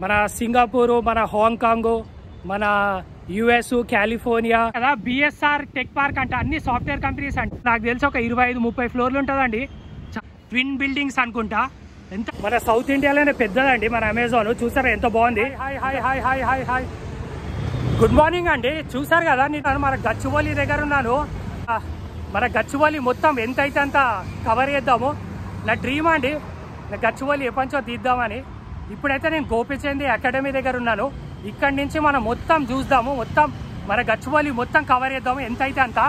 మన సింగపూర్, మన హాంకాంగ్, మన యుఎస్, కాలిఫోర్నియా కదా. బిఎస్ఆర్ టెక్ పార్క్ అంటే అన్ని సాఫ్ట్వేర్ కంపెనీస్ అంటే నాకు తెలిసి ఒక 25-30 ఫ్లోర్లు ఉంటుందండి. ట్విన్ బిల్డింగ్స్ అనుకుంటా. ఎంత మన సౌత్ ఇండియాలోనే పెద్దదండి మన అమెజాన్. చూసారా ఎంత బాగుంది. Hi hi hi hi hi hi good morning అండి. చూసారు కదా నేను మన గచ్చిబౌలి దగ్గర ఉన్నాను. మన గచ్చిబౌలి మొత్తం ఎంత అయితే అంత కవర్ చేద్దాము. నా డ్రీమ్ అండి నా గచ్చిబౌలి ఎప్పటించో తీద్దామని. ఇప్పుడైతే నేను గోపిచంద్ అకాడమీ దగ్గర ఉన్నాను. ఇక్కడి నుంచి మనం మొత్తం చూద్దాము, మొత్తం మన గచ్చిబౌలి మొత్తం కవర్ చేద్దాము ఎంత అయితే అంత.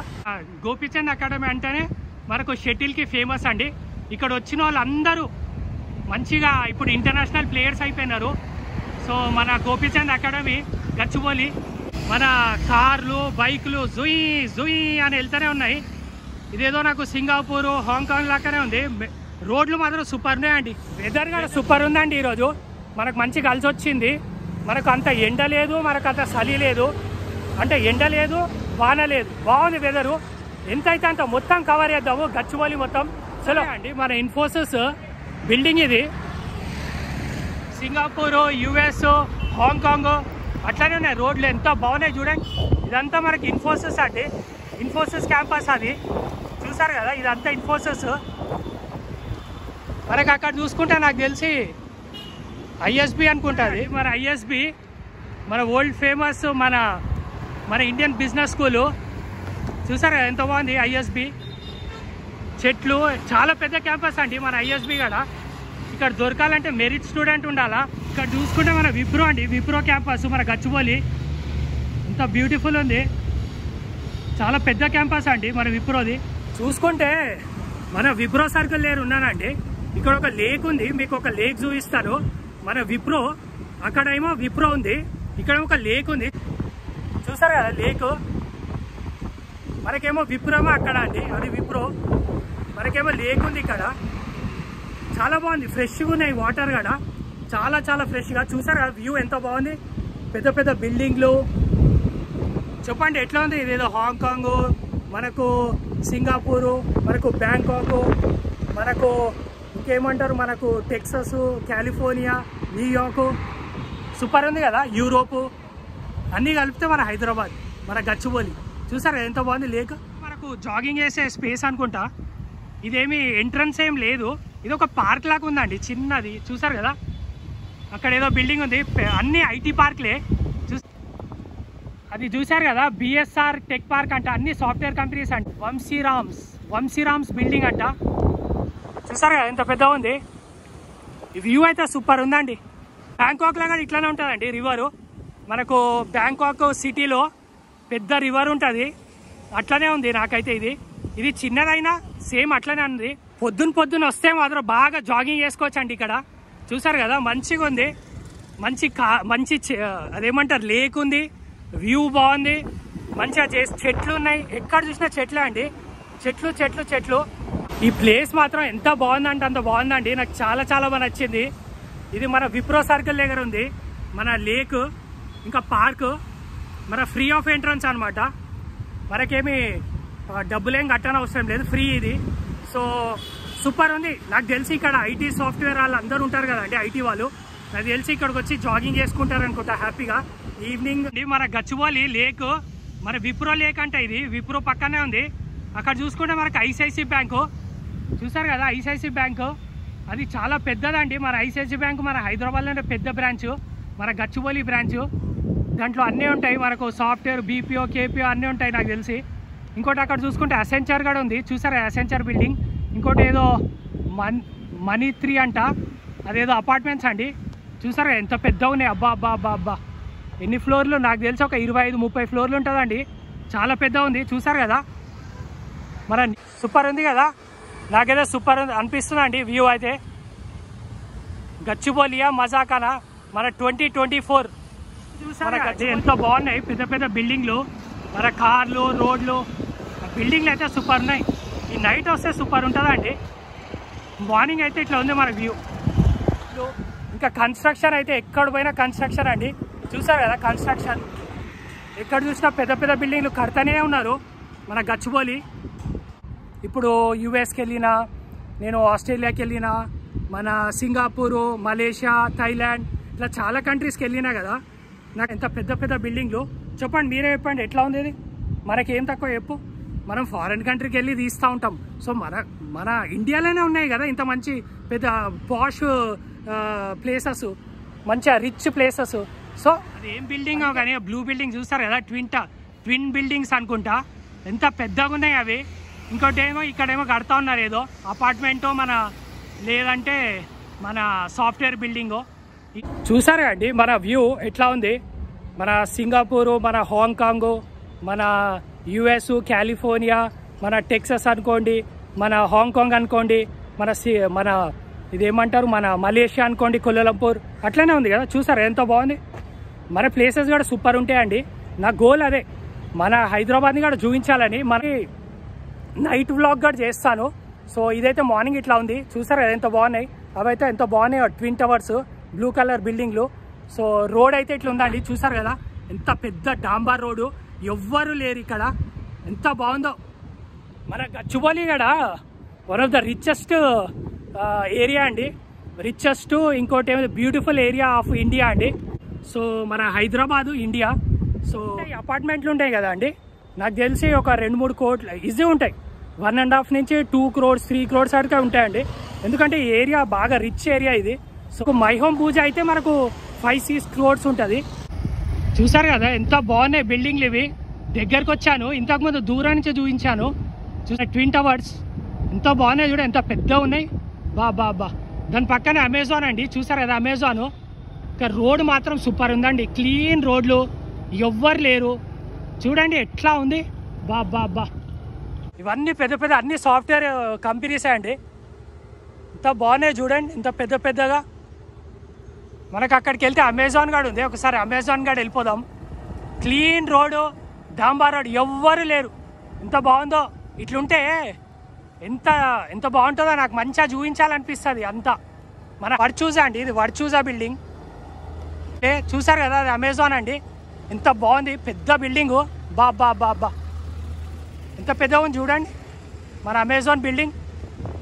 గోపిచంద్ అకాడమీ అంటేనే మనకు షటిల్కి ఫేమస్ అండి. ఇక్కడ వచ్చిన వాళ్ళందరూ మంచిగా ఇప్పుడు ఇంటర్నేషనల్ ప్లేయర్స్ అయిపోయినారు. సో మన గోపిచంద్ అకాడమీ గచ్చిబౌలి మన కార్లు, బైకులు జుయి జుయి అని వెళ్తూనే ఉన్నాయి. ఇదేదో నాకు సింగపూర్, హాంకాంగ్ లాగానే ఉంది. రోడ్లు మాత్రం సూపర్ ఉన్నాయండి. వెదర్ కూడా సూపర్ ఉందండి. ఈరోజు మనకు మంచి కలిసి వచ్చింది. మనకు అంత ఎండ లేదు, మనకు అంత చలి లేదు, అంటే ఎండ లేదు వాన లేదు, బాగుంది వెదరు. ఎంతైతే అంత మొత్తం కవర్ చేద్దాము గచ్చిబౌలి మొత్తం. చలో అండి మన ఇన్ఫోసిస్ బిల్డింగ్ ఇది. సింగపూర్, యుఎస్, హాంకాంగ్ అట్లానే ఉన్నాయి. రోడ్లు ఎంత బాగున్నాయి చూడండి. ఇదంతా మనకి ఇన్ఫోసిస్ అండి, ఇన్ఫోసిస్ క్యాంపస్ అది. చూసారు కదా ఇదంతా ఇన్ఫోసిస్. మనకు అక్కడ చూసుకుంటే నాకు తెలిసి ఐఎస్బి అనుకుంటుంది. మన ఐఎస్బి మన వరల్డ్ ఫేమస్ మన ఇండియన్ బిజినెస్ స్కూలు. చూసారు కదా ఎంత బాగుంది ఐఎస్బి. చెట్లు చాలా పెద్ద క్యాంపస్ అండి మన ఐఎస్బి కూడా. ఇక్కడ దొరకాలంటే మెరిట్ స్టూడెంట్ ఉండాలా. ఇక్కడ చూసుకుంటే మన విప్రో అండి, విప్రో క్యాంపస్ మన గచ్చిబౌలి. ఎంత బ్యూటిఫుల్ ఉంది, చాలా పెద్ద క్యాంపస్ అండి మన విప్రోది. చూసుకుంటే మన విప్రో సర్కిల్ లేరు ఉన్నానండి. ఇక్కడ ఒక లేక్ ఉంది, మీకు ఒక లేక్ చూపిస్తాను. మన విప్రో అక్కడ ఏమో విప్రో ఉంది, ఇక్కడ ఒక లేక్ ఉంది. చూసారు కదా లేక్. మనకేమో విప్రోమో అక్కడ అండి, అది విప్రో. మనకేమో లేక్ ఉంది ఇక్కడ. చాలా బాగుంది, ఫ్రెష్గా ఉన్నాయి వాటర్ కూడా, చాలా చాలా ఫ్రెష్గా. చూసారు కదా వ్యూ ఎంత బాగుంది, పెద్ద పెద్ద బిల్డింగ్లు. చెప్పండి ఎట్లా ఉంది. ఇదేదో హాంకాంగ్, మనకు సింగపూరు, మనకు బ్యాంకాక్, మనకు ఇంకేమంటారు మనకు టెక్సస్, కాలిఫోర్నియా, న్యూయార్క్. సూపర్ ఉంది కదా. యూరోపు అన్నీ కలిపితే మన హైదరాబాద్, మన గచ్చిబౌలి. చూసారు ఎంత బాగుంది లేక్. మనకు జాగింగ్ చేసే స్పేస్ అనుకుంటా. ఇదేమి ఎంట్రన్స్ ఏం లేదు, ఇది ఒక పార్క్ లాగా ఉందండి చిన్నది. చూసారు కదా అక్కడ ఏదో బిల్డింగ్ ఉంది, అన్ని ఐటీ పార్క్లే. అది చూసారు కదా బిఎస్ఆర్ టెక్ పార్క్ అంట, అన్ని సాఫ్ట్వేర్ కంపెనీస్ అంట. వంశీరామ్స్ బిల్డింగ్ అంట. చూసారు కదా ఎంత పెద్ద ఉంది. ఈ వ్యూ అయితే సూపర్ ఉందండి. బ్యాంకాక్ లాగా ఇట్లానే ఉంటుందండి రివరు. మనకు బ్యాంకాక్ సిటీలో పెద్ద రివర్ ఉంటుంది, అట్లనే ఉంది. నాకైతే ఇది చిన్నదైనా సేమ్ అట్లనే ఉంది. పొద్దున వస్తే మాత్రం బాగా జాగింగ్ చేసుకోవచ్చు అండి ఇక్కడ. చూసారు కదా మంచిగా ఉంది, మంచి అదేమంటారు లేక్ ఉంది, వ్యూ బాగుంది, మంచిగా చెట్లు ఉన్నాయి. ఎక్కడ చూసినా చెట్లే అండి, చెట్లు చెట్లు చెట్లు. ఈ ప్లేస్ మాత్రం ఎంత బాగుందంటే అంత బాగుందండి. నాకు చాలా చాలా బాగా నచ్చింది. ఇది మన విప్రో సర్కిల్ దగ్గర ఉంది మన లేక్, ఇంకా పార్క్. మన ఫ్రీ ఆఫ్ ఎంట్రన్స్ అనమాట, మనకేమి డబ్బులేం కట్టని అవసరం లేదు, ఫ్రీ ఇది. సో సూపర్ ఉంది. నాకు తెలిసి ఇక్కడ ఐటీ సాఫ్ట్వేర్ వాళ్ళు అందరూ ఉంటారు కదండి, ఐటీ వాళ్ళు. నాకు తెలిసి ఇక్కడికి వచ్చి జాగింగ్ చేసుకుంటారు అనుకుంటా హ్యాపీగా ఈవినింగ్. మన గచ్చిబౌలి లేక్, మన విప్రో లేక్ అంటే ఇది విప్రో పక్కనే ఉంది. అక్కడ చూసుకుంటే మనకు ఐసిఐసి బ్యాంకు. చూసారు కదా ఐసిఐసి బ్యాంకు, అది చాలా పెద్దదండి. మన ఐసిఐసి బ్యాంకు మన హైదరాబాద్లోనే పెద్ద బ్రాంచ్, మన గచ్చిబౌలి బ్రాంచ్. దాంట్లో అన్నీ ఉంటాయి మనకు, సాఫ్ట్వేర్, బీపీఓ, కేపీఓ అన్నీ ఉంటాయి నాకు తెలిసి. ఇంకోటి అక్కడ చూసుకుంటే అసెంచర్ కూడా ఉంది. చూసారా అసెంచర్ బిల్డింగ్. ఇంకోటి ఏదో మనీ 3 అంట, అదేదో అపార్ట్మెంట్స్ అండి. చూసారా ఎంత పెద్ద ఉన్నాయి. అబ్బా అబ్బా అబ్బా అబ్బా ఎన్ని ఫ్లోర్లు, నాకు తెలిసి ఒక 25-30 ఫ్లోర్లు ఉంటుందండి. చాలా పెద్ద ఉంది. చూసారు కదా మన సూపర్ ఉంది కదా. నాకైతే సూపర్ అనిపిస్తుంది అండి వ్యూ అయితే. గచ్చిబౌలియా మజాకానా మన 2024. చూసారా ఎంత బాగున్నాయి పెద్ద పెద్ద బిల్డింగ్లు, మన కార్లు, రోడ్లు, బిల్డింగ్లు అయితే సూపర్ ఉన్నాయి. ఈ నైట్ వస్తే సూపర్ ఉంటుందా అండి. మార్నింగ్ అయితే ఇట్లా ఉంది మన వ్యూ. ఇంకా కన్స్ట్రక్షన్ అయితే ఎక్కడ పోయినా కన్స్ట్రక్షన్ అండి. చూసారు కదా కన్స్ట్రక్షన్, ఎక్కడ చూసినా పెద్ద పెద్ద బిల్డింగ్లు కడతానే ఉన్నారు మన గచ్చిబౌలి. ఇప్పుడు యుఎస్కి వెళ్ళినా, నేను ఆస్ట్రేలియాకి వెళ్ళినా, మన సింగపూరు, మలేషియా, థాయిలాండ్ ఇట్లా చాలా కంట్రీస్కి వెళ్ళినా కదా, నాకు ఎంత పెద్ద పెద్ద బిల్డింగ్లు. చెప్పండి, మీరే చెప్పండి ఎట్లా ఉంది ఇది? మనకేం తక్కువ చెప్పు. మనం ఫారెన్ కంట్రీకి వెళ్ళి తీస్తూ ఉంటాం. సో మన ఇండియాలోనే ఉన్నాయి కదా ఇంత మంచి పెద్ద పాష్ ప్లేసెస్, మంచిగా రిచ్ ప్లేసెస్. సో అది ఏం బిల్డింగ్ కానీ బ్లూ బిల్డింగ్ చూస్తారు కదా, ట్విన్ బిల్డింగ్స్ అనుకుంటా, ఎంత పెద్దగా ఉన్నాయి అవి. ఇంకోటి ఏమో ఇక్కడేమో కడతా ఉన్నారు ఏదో అపార్ట్మెంటో లేదంటే మన సాఫ్ట్వేర్ బిల్డింగో. చూసారా అండి మన వ్యూ ఎట్లా ఉంది? మన సింగపూరు, మన హాంకాంగ్, మన యుఎస్, కాలిఫోర్నియా, మన టెక్సస్ అనుకోండి, మన హాంకాంగ్ అనుకోండి, మన ఇదేమంటారు మన మలేషియా అనుకోండి, కోలాలంపూర్, అట్లనే ఉంది కదా. చూసారా ఎంత బాగుంది? మన ప్లేసెస్ కూడా సూపర్ ఉంటాయండి. నా గోల్ అదే, మన హైదరాబాద్ని కూడా చూపించాలని. మరి నైట్ వ్లాగ్ కూడా చేస్తాను. సో ఇదైతే మార్నింగ్ ఇట్లా ఉంది, చూసారా ఎంత బాగున్నాయి. అవైతే ఎంత బాగున్నాయి, ట్విన్ టవర్స్, బ్లూ కలర్ బిల్డింగ్లు. సో రోడ్ అయితే ఇట్లా ఉందండి, చూసారు కదా ఎంత పెద్ద డాంబార్ రోడ్డు, ఎవ్వరు లేరు ఇక్కడ, ఎంత బాగుందో. మన గచ్చిబౌలి కూడా one of the richest area అండి, రిచెస్ట్ ఇంకోటి ఏమైనా బ్యూటిఫుల్ ఏరియా ఆఫ్ ఇండియా అండి. సో మన హైదరాబాదు ఇండియా. సో అపార్ట్మెంట్లు ఉంటాయి కదా అండి, నాకు తెలిసి ఒక 2-3 కోట్లు ఈజీ ఉంటాయి. 1.5 నుంచి 2 crores 3 crores వరకు ఉంటాయండి. ఎందుకంటే ఈ ఏరియా బాగా రిచ్ ఏరియా ఇది. సో మై హోమ్ పూజ అయితే మనకు 5-6 crores ఉంటుంది. చూసారు కదా ఎంత బాగున్నాయి బిల్డింగ్లు ఇవి. దగ్గరకు వచ్చాను, ఇంతకుముందు దూరం నుంచి చూపించాను. చూసా ట్విన్ టవర్స్ ఎంత బాగున్నాయి, చూడ ఎంత పెద్ద ఉన్నాయి. బా దాని పక్కనే అమెజాన్ అండి, చూసారు కదా అమెజాన్. ఇక్కడ రోడ్ మాత్రం సూపర్ ఉందండి, క్లీన్ రోడ్లు, ఎవ్వరు లేరు. చూడండి ఎట్లా ఉంది. బా ఇవన్నీ పెద్ద అన్ని సాఫ్ట్వేర్ కంపెనీసే అండి. ఎంత బాగున్నాయి చూడండి, ఇంత పెద్దగా. మనకు అక్కడికి వెళ్తే అమెజాన్ గార్డ్ ఉంది, ఒకసారి అమెజాన్ గార్డ్ వెళ్ళిపోదాం. క్లీన్ రోడ్డు, డాంబార్ రోడ్, ఎవ్వరు లేరు. ఎంత బాగుందో. ఇట్లుంటే ఎంత బాగుంటుందో నాకు మంచిగా చూపించాలనిపిస్తుంది అంతా. మన వర్చూజా అండి, ఇది వర్చూజా బిల్డింగ్. చూసారు కదా అది అమెజాన్ అండి, ఎంత బాగుంది పెద్ద బిల్డింగు. బా ఎంత పెద్దగా ఉంది చూడండి మన అమెజాన్ బిల్డింగ్.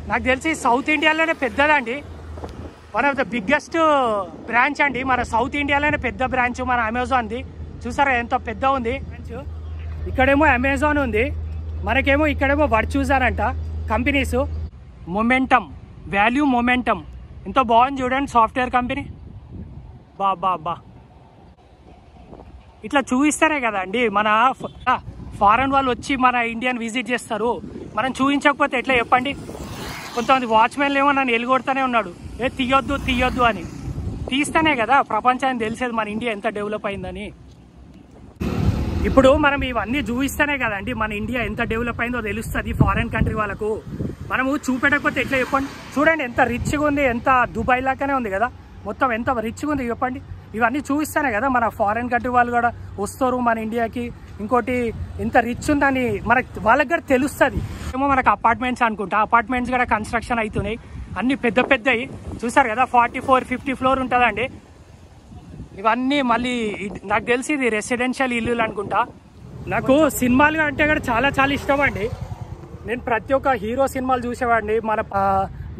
నాకు తెలిసి సౌత్ ఇండియాలోనే పెద్దదండి, one of the biggest branch అండి. మన సౌత్ ఇండియాలోనే పెద్ద బ్రాంచ్ మన అమెజాన్ది. చూసారా ఎంత పెద్ద ఉంది బ్రాంచ్. ఇక్కడేమో అమెజాన్ ఉంది, మనకేమో ఇక్కడేమో వర్చూజా అంట కంపెనీస్. వాల్యూ మొమెంటమ్ ఎంత బాగుంది చూడండి సాఫ్ట్వేర్ కంపెనీ. బా ఇట్లా చూపిస్తారే కదా అండి మన ఫారెన్ వాళ్ళు వచ్చి మన ఇండియాని విజిట్ చేస్తారు. మనం చూపించకపోతే ఎట్లా చెప్పండి? కొంతమంది వాచ్మెన్లు ఏమో నన్ను ఎలుగొడతానే ఉన్నాడు, తీయొద్దు అని. తీస్తేనే కదా ప్రపంచానికి తెలిసేది మన ఇండియా ఎంత డెవలప్ అయిందని. ఇప్పుడు మనం ఇవన్నీ చూపిస్తేనే కదండి మన ఇండియా ఎంత డెవలప్ అయిందో తెలుస్తుంది ఫారెన్ కంట్రీ వాళ్ళకు. మనము చూపెట్టకపోతే ఎట్లా చెప్పండి? చూడండి ఎంత రిచ్గా ఉంది, ఎంత దుబాయ్ లాగానే ఉంది కదా, మొత్తం ఎంత రిచ్గా ఉంది చెప్పండి. ఇవన్నీ చూపిస్తేనే కదా మన ఫారెన్ కంట్రీ వాళ్ళు కూడా వస్తారు మన ఇండియాకి. ఇంకోటి ఎంత రిచ్ ఉందని వాళ్ళకి కూడా తెలుస్తుంది. ఏమో మనకు అపార్ట్మెంట్స్ అనుకుంటా, అపార్ట్మెంట్స్ కూడా కన్స్ట్రక్షన్ అవుతున్నాయి, అన్ని పెద్దవి. చూసారు కదా 44-50 ఫ్లోర్ ఉంటుందండి. ఇవన్నీ మళ్ళీ నాకు తెలిసి ఇది రెసిడెన్షియల్ ఇల్లులు అనుకుంటా. నాకు సినిమాలు అంటే కూడా చాలా ఇష్టం అండి. నేను ప్రతి ఒక్క హీరో సినిమాలు చూసేవాడిని. మన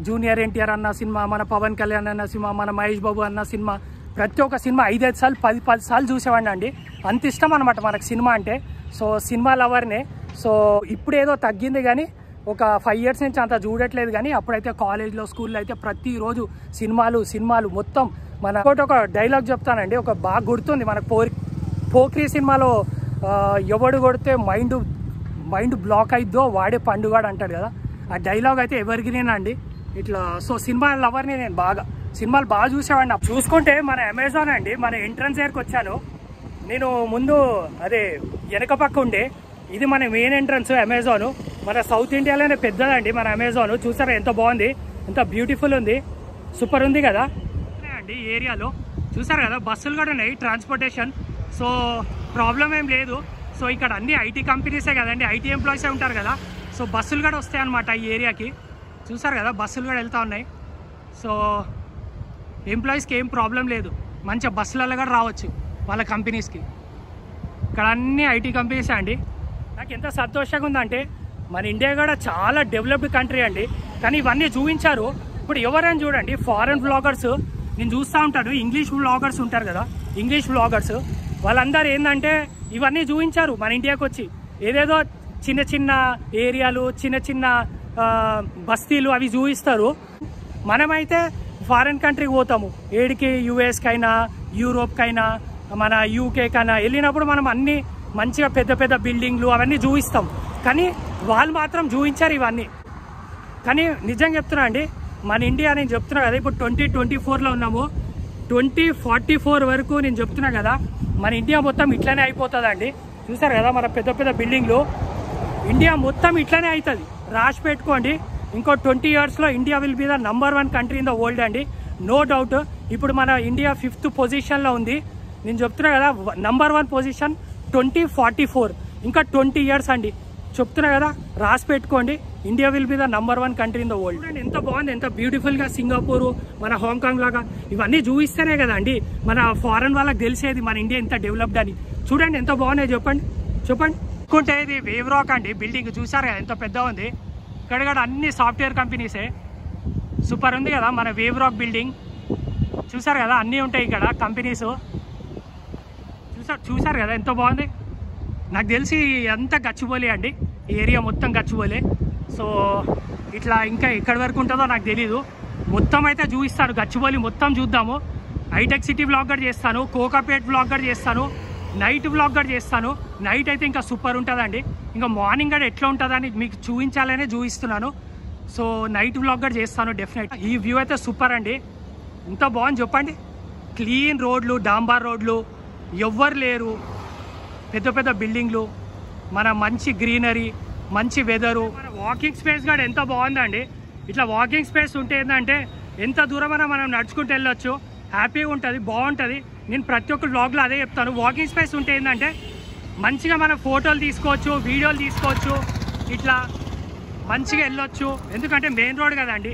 జూనియర్ ఎన్టీఆర్ అన్న సినిమా, మన పవన్ కళ్యాణ్ అన్న సినిమా, మన మహేష్ బాబు అన్న సినిమా, ప్రతి ఒక్క సినిమా 5-5 సార్లు 10 సార్లు చూసేవాడిని అండి. అంత ఇష్టం అనమాట మనకు సినిమా అంటే. So cinema లవర్నే. సో ఇప్పుడు ఏదో తగ్గింది కానీ ఒక 5 years నుంచి అంత చూడట్లేదు. కానీ అప్పుడైతే కాలేజ్లో స్కూల్లో అయితే ప్రతిరోజు సినిమాలు మొత్తం. మన ఒక డైలాగ్ చెప్తానండి, ఒక బాగా గుర్తుంది మనకు. పోక్రీ సినిమాలో ఎవడు కొడితే మైండ్ బ్లాక్ అయిద్దో వాడే పండుగాడు అంటాడు కదా, ఆ డైలాగ్ అయితే ఎవరిగ్రీన్ అండి ఇట్లా. సో సినిమా లవర్ని నేను సినిమాలు బాగా చూసేవాడిని. చూసుకుంటే మన అమెజాన్ అండి, మన ఎంట్రన్స్ దగ్గరకు వచ్చాను నేను. ముందు అదే వెనక పక్క ఉండే, ఇది మన మెయిన్ ఎంట్రన్స్ అమెజాన్. మన సౌత్ ఇండియాలోనే పెద్దదండి మన అమెజాన్. చూసారా ఎంత బాగుంది, ఎంత బ్యూటిఫుల్ ఉంది, సూపర్ ఉంది కదా అండి ఏరియాలో. చూసారు కదా బస్సులు కూడా ఉన్నాయి, ట్రాన్స్పోర్టేషన్. సో ప్రాబ్లం ఏం లేదు. సో ఇక్కడ అన్ని ఐటీ కంపెనీసే కదండి, ఐటీ ఎంప్లాయీసే ఉంటారు కదా. సో బస్సులు కూడా వస్తాయి అన్నమాట ఈ ఏరియాకి. చూసారు కదా బస్సులు కూడా వెళ్తూ ఉన్నాయి. సో ఎంప్లాయీస్కి ఏం ప్రాబ్లం లేదు, మంచిగా బస్సులలో కూడా రావచ్చు వాళ్ళ కంపెనీస్కి. ఇక్కడ అన్ని ఐటీ కంపెనీసే అండి. నాకు ఎంత సంతోషంగా ఉందంటే మన ఇండియా కూడా చాలా డెవలప్డ్ కంట్రీ అండి. కానీ ఇవన్నీ చూపించారు. ఇప్పుడు ఎవరైనా చూడండి ఫారెన్ బ్లాగర్స్ నేను చూస్తూ ఉంటాను, ఇంగ్లీష్ వ్లాగర్స్ ఉంటారు కదా, ఇంగ్లీష్ వ్లాగర్స్ వాళ్ళందరూ ఏంటంటే ఇవన్నీ చూపించారు మన ఇండియాకి వచ్చి. ఏదేదో చిన్న చిన్న ఏరియాలు, చిన్న చిన్న బస్తీలు అవి చూపిస్తారు. మనమైతే ఫారెన్ కంట్రీకి పోతాము, ఏడికి యుఎస్కైనా యూరోప్కైనా మన యూకేకైనా వెళ్ళినప్పుడు మనం అన్నీ మంచిగా పెద్ద పెద్ద బిల్డింగ్లు అవన్నీ చూపిస్తాం. కానీ వాళ్ళు మాత్రం చూపించారు ఇవన్నీ. కానీ నిజంగా చెప్తున్నా అండి, మన ఇండియా నేను చెప్తున్నా కదా, ఇప్పుడు 2024లో ఉన్నాము, 2044 వరకు నేను చెప్తున్నా కదా మన ఇండియా మొత్తం ఇట్లానే అయిపోతుందండి. చూసారు కదా మన పెద్ద పెద్ద బిల్డింగ్లు, ఇండియా మొత్తం ఇట్లానే అవుతుంది. రాసి పెట్టుకోండి, ఇంకో 20 yearsలో India will be the number 1 country in the world అండి, నో డౌట్. ఇప్పుడు మన ఇండియా 5th పొజిషన్లో ఉంది. నేను చెప్తున్నా కదా నంబర్ 1 పొజిషన్ 2044, ఇంకా 20 years అండి. చెప్తున్నా కదా రాసి పెట్టుకోండి, India will be the number 1 country in the world. And ఎంత బాగుంది, ఎంత బ్యూటిఫుల్గా సింగపూర్, మన హాంకాంగ్ లాగా ఇవన్నీ చూపిస్తేనే కదా అండి మన ఫారెన్ వాళ్ళకి తెలిసేది మన ఇండియా ఎంత డెవలప్డ్ అని. చూడండి ఎంత బాగున్నాయి, చెప్పండి చెప్పండి. అనుకుంటే ఇది వేవ్ రాక్ అండి బిల్డింగ్, చూసారు కదా ఎంత పెద్ద ఉంది. ఇక్కడ కూడా అన్ని సాఫ్ట్వేర్ కంపెనీసే, సూపర్ ఉంది కదా మన వేవ్ రాక్ బిల్డింగ్. చూసారు కదా అన్నీ ఉంటాయి ఇక్కడ కంపెనీస్. చూసారు కదా ఎంత బాగుంది. నాకు తెలిసి అంతా గచ్చిబౌలి అండి, ఈ ఏరియా మొత్తం గచ్చిబౌలి. సో ఇట్లా ఇంకా ఎక్కడి వరకు ఉంటుందో నాకు తెలీదు. మొత్తం అయితే చూపిస్తాను, గచ్చిబౌలి మొత్తం చూద్దాము. హైటెక్ సిటీ బ్లాగ్ కూడా చేస్తాను, కోకాపేట్ బ్లాగ్ కూడా చేస్తాను, నైట్ బ్లాగ్ కూడా చేస్తాను. నైట్ అయితే ఇంకా సూపర్ ఉంటుందండి. ఇంకా మార్నింగ్ కూడా ఎట్లా ఉంటుందని మీకు చూపించాలనే చూపిస్తున్నాను. సో నైట్ బ్లాగ్ కూడా చేస్తాను డెఫినెట్. ఈ వ్యూ అయితే సూపర్ అండి, ఎంత బాగుంది చెప్పండి. క్లీన్ రోడ్లు, డాంబార్ రోడ్లు, ఎవ్వరు లేరు, పెద్ద పెద్ద బిల్డింగ్లు, మన మంచి గ్రీనరీ, మంచి వెదరు. మన వాకింగ్ స్పేస్ కూడా ఎంత బాగుందండి. ఇట్లా వాకింగ్ స్పేస్ ఉంటే ఏంటంటే ఎంత దూరమైనా మనం నడుచుకుంటూ వెళ్ళొచ్చు, హ్యాపీగా ఉంటుంది, బాగుంటుంది. నేను ప్రతి ఒక్క వ్లాగ్లో అదే చెప్తాను. వాకింగ్ స్పేస్ ఉంటే ఏంటంటే మంచిగా మనం ఫోటోలు తీసుకోవచ్చు, వీడియోలు తీసుకోవచ్చు, ఇట్లా మంచిగా వెళ్ళొచ్చు. ఎందుకంటే మెయిన్ రోడ్ కదండి,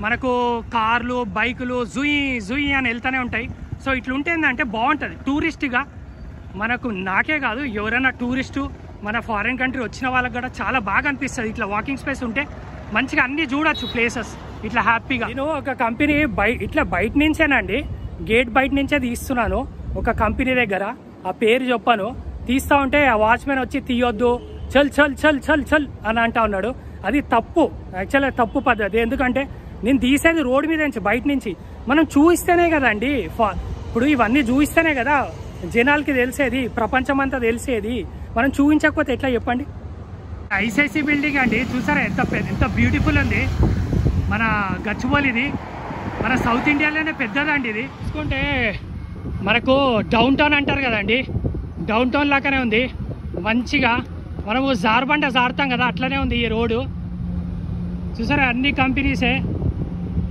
మనకు కార్లు బైకులు జుయి జుయి అని వెళ్తూనే ఉంటాయి. సో ఇట్లా ఉంటే ఏంటంటే బాగుంటుంది టూరిస్ట్గా. మనకు నాకే కాదు, ఎవరైనా టూరిస్టు మన ఫారిన్ కంట్రీ వచ్చిన వాళ్ళకి కూడా చాలా బాగా అనిపిస్తుంది ఇట్లా వాకింగ్ స్పేస్ ఉంటే. మంచిగా అన్నీ చూడొచ్చు ప్లేసెస్ ఇట్లా హ్యాపీగా. నేను ఒక కంపెనీ ఇట్లా బయట నుంచేనండి, గేట్ బయట నుంచే తీస్తున్నాను ఒక కంపెనీ దగ్గర. ఆ పేరు చెప్పాను, తీస్తూ ఉంటే ఆ వాచ్మెన్ వచ్చి తీయొద్దు, చల్ చల్ చల్ చల్ చల్ అని అంటా ఉన్నాడు. అది తప్పు, యాక్చువల్గా తప్పు పద్ధతి. ఎందుకంటే నేను తీసేది రోడ్ మీద నుంచి, బయట నుంచి. మనం చూపిస్తేనే కదండి, ఇప్పుడు ఇవన్నీ చూపిస్తేనే కదా జనాలకి తెలిసేది, ప్రపంచం అంతా తెలిసేది. మనం చూపించకపోతే ఎట్లా చెప్పండి. ఐసిఐసి బిల్డింగ్ అండి, చూసారా ఎంత బ్యూటిఫుల్ ఉంది. మన గచ్చిబౌలిది మన సౌత్ ఇండియాలోనే పెద్దదండి ఇది. చూసుకుంటే మనకు డౌన్ టౌన్ అంటారు కదండి, డౌన్ టౌన్ లాగానే ఉంది. మంచిగా మనము జారుబండ జారుతాం కదా అట్లనే ఉంది ఈ రోడ్డు. చూసారా అన్ని కంపెనీసే,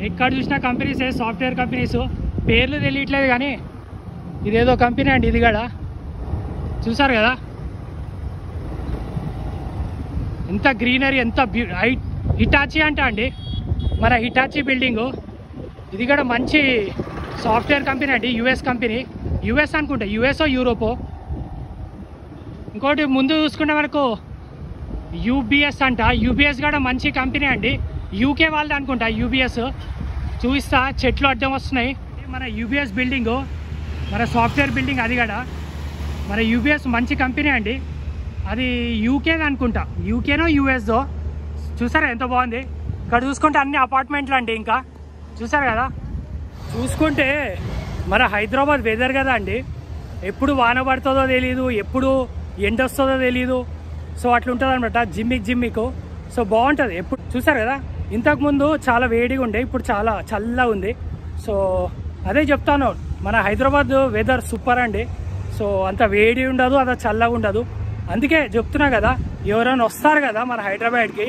ఎక్కడ చూసినా కంపెనీసే, సాఫ్ట్వేర్ కంపెనీస్. పేర్లు తెలియట్లేదు కానీ ఇదేదో కంపెనీ అండి ఇది కూడా. చూసారు కదా ఎంత గ్రీనరీ, ఎంత హిటాచీ అంట అండి మన హిటాచీ బిల్డింగు. ఇది కూడా మంచి సాఫ్ట్వేర్ కంపెనీ అండి, యుఎస్ కంపెనీ, యుఎస్ అనుకుంటా, యుఎస్ఓ యూరోపో. ఇంకోటి ముందు చూసుకుంటే మనకు యూబిఎస్ అంట, యూబిఎస్ కూడా మంచి కంపెనీ అండి, యూకే వాళ్ళది అనుకుంటా యూబిఎస్. చూపిస్తా, చెట్లు అడ్డం వస్తున్నాయి. మన యూబిఎస్ బిల్డింగు, మన సాఫ్ట్వేర్ బిల్డింగ్ అది కూడా. మన యూబిఎస్ మంచి కంపెనీ అండి, అది యూకేది అనుకుంటా, యూకేనో యూఎస్దో. చూసారా ఎంత బాగుంది. ఇక్కడ చూసుకుంటే అన్ని అపార్ట్మెంట్లు అండి. ఇంకా చూసారు కదా, చూసుకుంటే మన హైదరాబాద్ వెదర్ కదా అండి, ఎప్పుడు వాన పడుతుందో తెలీదు, ఎప్పుడు ఎండ వస్తుందో తెలీదు. సో అట్లా ఉంటుంది అనమాట, జిమ్మికు. సో బాగుంటుంది ఎప్పుడు. చూసారు కదా ఇంతకుముందు చాలా వేడిగా ఉండే, ఇప్పుడు చాలా చల్లగా ఉంది. సో అదే చెప్తాను, మన హైదరాబాద్ వెదర్ సూపర్ అండి. సో అంత వేడి ఉండదు, అంత చల్లగా ఉండదు. అందుకే చెప్తున్నా కదా, ఎవరైనా వస్తారు కదా మన హైదరాబాద్కి,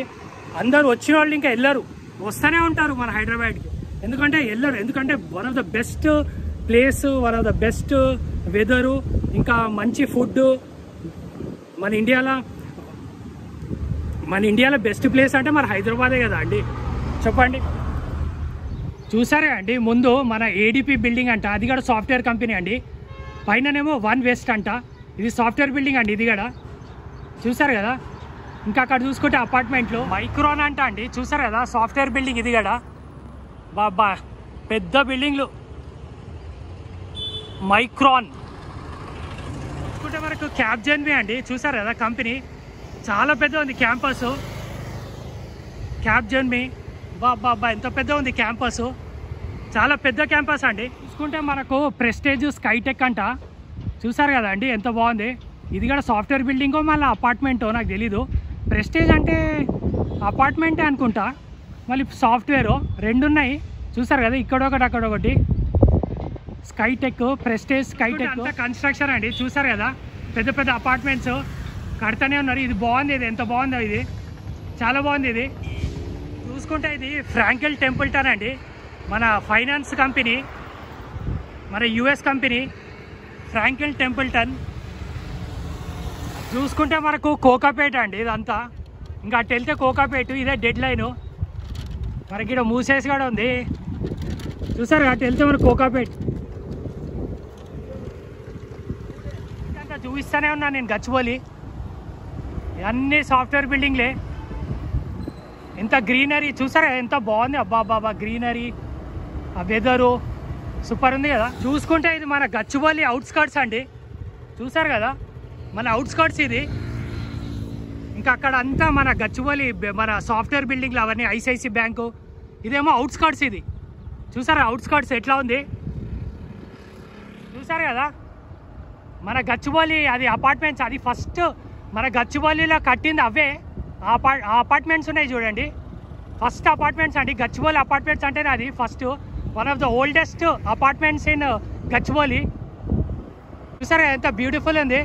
అందరూ వచ్చిన వాళ్ళు ఇంకా వెళ్ళరు, వస్తూనే ఉంటారు మన హైదరాబాద్కి. ఎందుకంటే వెళ్ళరు, ఎందుకంటే one of the best place, one of the best weather, ఇంకా మంచి ఫుడ్. మన ఇండియాలో బెస్ట్ ప్లేస్ అంటే మన హైదరాబాదే కదా అండి, చెప్పండి. చూసారే అండి ముందు మన ఏడిపి బిల్డింగ్ అంట, అది కూడా సాఫ్ట్వేర్ కంపెనీ అండి. పైననేమో వన్ వెస్ట్ అంట, ఇది సాఫ్ట్వేర్ బిల్డింగ్ అండి ఇది కూడా. చూసారు కదా, ఇంకా అక్కడ చూసుకుంటే అపార్ట్మెంట్లు మైక్రోన్ అంట అండి. చూసారు కదా సాఫ్ట్వేర్ బిల్డింగ్ ఇది కూడా. బాబా పెద్ద బిల్డింగ్లు, మైక్రాన్. చూసుకుంటే మనకు క్యాప్జెన్వి అండి, చూసారు కదా కంపెనీ, చాలా పెద్ద ఉంది క్యాంపస్. క్యాప్జెన్వి బాబా ఎంత పెద్ద ఉంది క్యాంపస్, చాలా పెద్ద క్యాంపస్ అండి. చూసుకుంటే మనకు ప్రెస్టేజ్ స్కైటెక్ అంట, చూసారు కదా అండి ఎంత బాగుంది. ఇది కూడా సాఫ్ట్వేర్ బిల్డింగో మళ్ళీ అపార్ట్మెంటో నాకు తెలీదు. ప్రెస్టేజ్ అంటే అపార్ట్మెంటే అనుకుంటా, మళ్ళీ సాఫ్ట్వేర్ రెండు ఉన్నాయి. చూసారు కదా ఇక్కడ ఒకటి అక్కడ ఒకటి. స్కైటెక్, ప్రెస్టేజ్, స్కైటెక్ అంతా కన్స్ట్రక్షన్ అండి. చూసారు కదా పెద్ద పెద్ద అపార్ట్మెంట్స్ కడతానే ఉన్నారు. ఇది బాగుంది, ఇది ఎంత బాగుందో, ఇది చాలా బాగుంది. ఇది చూసుకుంటే ఇది ఫ్రాంకెల్ టెంపుల్టన్ అండి, మన ఫైనాన్స్ కంపెనీ, మన యుఎస్ కంపెనీ ఫ్రాంకెల్ టెంపుల్టన్. చూసుకుంటే మనకు కోకాపేట అండి ఇదంతా, ఇంకా అటు వెళ్తే కోకాపేట, ఇదే డెడ్ లైను. మనకి ఇక్కడ మూసేసి కూడా ఉంది, చూసారు అటు వెళ్తే మనకు కోకాపేట. ఇదంతా చూపిస్తూనే ఉన్నాను నేను గచ్చిబౌలి, అన్నీ సాఫ్ట్వేర్ బిల్డింగ్లే. ఎంత గ్రీనరీ చూసారా, ఎంత బాగుంది. అబ్బా గ్రీనరీ, ఆ వెదరు సూపర్ ఉంది కదా. చూసుకుంటే ఇది మన గచ్చిబౌలి అవుట్స్కర్ట్స్ అండి, చూసారు కదా మన అవుట్స్కర్ట్స్ ఇది. ఇంకా అక్కడ అంతా మన గచ్చిబౌలి మన సాఫ్ట్వేర్ బిల్డింగ్లు అవన్నీ, ఐసిఐసి బ్యాంకు, ఇదేమో అవుట్స్కర్ట్స్. ఇది చూసారా అవుట్స్కర్ట్స్ ఎట్లా ఉంది, చూసారు కదా. మన గచ్చిబౌలి అది అపార్ట్మెంట్స్, అది ఫస్ట్ మన గచ్చిబౌలిలో కట్టింది అవే అపార్ట్మెంట్స్ ఉన్నాయి చూడండి. ఫస్ట్ అపార్ట్మెంట్స్ అండి గచ్చిబౌలి అపార్ట్మెంట్స్ అంటేనే అది first, one of the oldest apartments in Gachibowli. చూసారా ఎంత బ్యూటిఫుల్ ఉంది.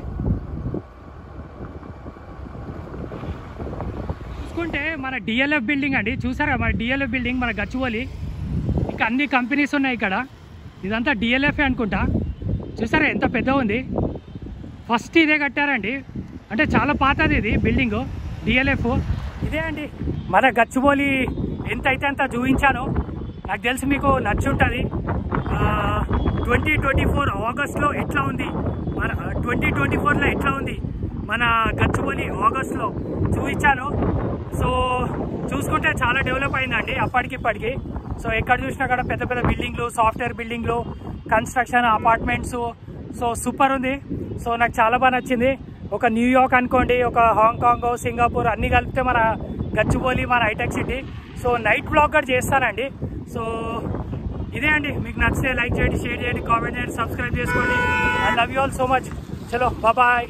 చూసుకుంటే మన డిఎల్ఎఫ్ బిల్డింగ్ అండి, చూసారా మన డిఎల్ఎఫ్ బిల్డింగ్ మన గచ్చిబౌలి. ఇంకా అన్ని కంపెనీస్ ఉన్నాయి ఇక్కడ, ఇదంతా డిఎల్ఎఫ్ అనుకుంటా. చూసారా ఎంత పెద్ద ఉంది. ఫస్ట్ ఇదే కట్టారండి, అంటే చాలా పాతది ఇది బిల్డింగు డిఎల్ఎఫ్. ఇదే అండి మన గచ్చిబౌలి, ఎంత అయితే అంత చూపించాను. నాకు తెలిసి మీకు నచ్చుంటుంది. 2024 ఆగస్ట్లో ఎట్లా ఉంది, మన 2024లో ఎట్లా ఉంది మన గచ్చిబౌలి ఆగస్ట్లో చూపించాను. సో చూసుకుంటే చాలా డెవలప్ అయిందండి అప్పటికిప్పటికి. సో ఎక్కడ చూసినా కూడా పెద్ద పెద్ద బిల్డింగ్లు, సాఫ్ట్వేర్ బిల్డింగ్లు, కన్స్ట్రక్షన్, అపార్ట్మెంట్స్, సో సూపర్ ఉంది. సో నాకు చాలా బాగా నచ్చింది. ఒక న్యూయార్క్ అనుకోండి, ఒక హాంకాంగ్, సింగపూర్ అన్నీ కలిపితే మన గచ్చిబౌలి మన Hitec City. So night blog కూడా చేస్తానండి. సో ఇదే అండి, మీకు నచ్చితే లైక్ చేయండి, షేర్ చేయండి, కామెంట్ చేయండి, సబ్స్క్రైబ్ చేసుకోండి. I love you all so much. చలో బాయ్.